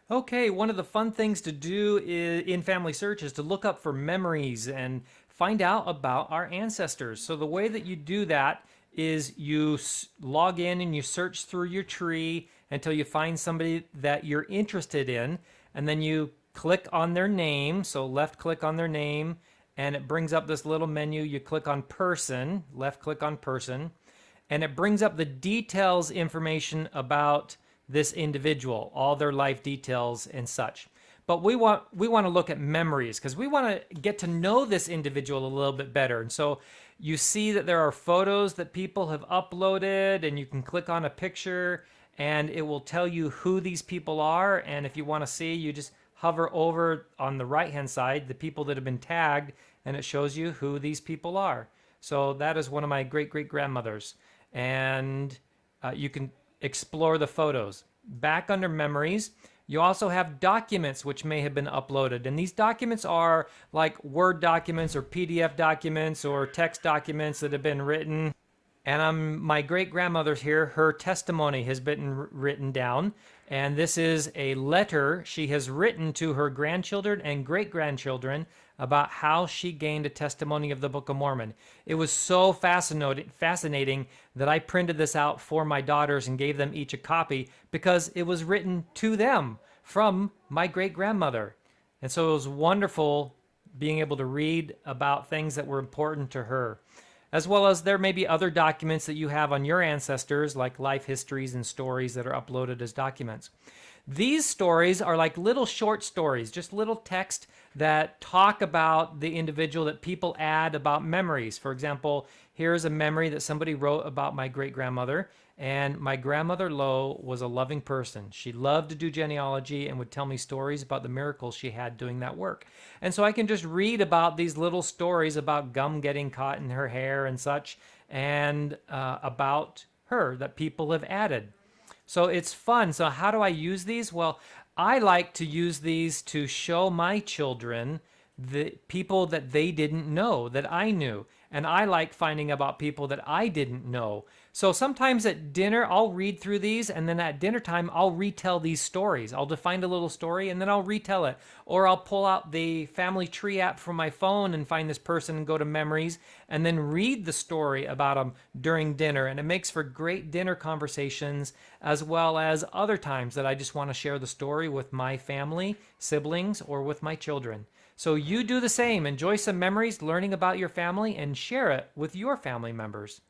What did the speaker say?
Okay, one of the fun things to do in Family Search is to look up for memories and find out about our ancestors. So the way that you do that is you log in and you search through your tree until you find somebody that you're interested in, and then you click on their name. So left click on their name, and it brings up this little menu. You click on person, left click on person, and it brings up the details information about this individual, all their life details and such. But we want to look at memories because we want to get to know this individual a little bit better. And so you see that there are photos that people have uploaded, and you can click on a picture and it will tell you who these people are. And if you want to see, you just hover over on the right hand side, the people that have been tagged, and it shows you who these people are. So that is one of my great great grandmothers. And you can explore the photos. Back under memories, you also have documents which may have been uploaded. And these documents are like Word documents or PDF documents or text documents that have been written. And my great grandmother's here. Her testimony has been written down. And this is a letter she has written to her grandchildren and great grandchildren about how she gained a testimony of the Book of Mormon. It was so fascinating that I printed this out for my daughters and gave them each a copy because it was written to them from my great grandmother. And so it was wonderful being able to read about things that were important to her, as well as there may be other documents that you have on your ancestors, like life histories and stories that are uploaded as documents. These stories are like little short stories, just little text that talk about the individual that people add about memories. For example, here's a memory that somebody wrote about my great grandmother. And my grandmother Lo was a loving person. She loved to do genealogy and would tell me stories about the miracles she had doing that work. And so I can just read about these little stories about gum getting caught in her hair and such, and about her that people have added. So it's fun. So how do I use these? Well, I like to use these to show my children the people that they didn't know that I knew. And I like finding about people that I didn't know. So sometimes at dinner, I'll read through these, and then at dinner time, I'll retell these stories. I'll define a little story and then I'll retell it. Or I'll pull out the family tree app from my phone and find this person and go to memories and then read the story about them during dinner. And it makes for great dinner conversations, as well as other times that I just want to share the story with my family, siblings, or with my children. So you do the same. Enjoy some memories, learning about your family, and share it with your family members.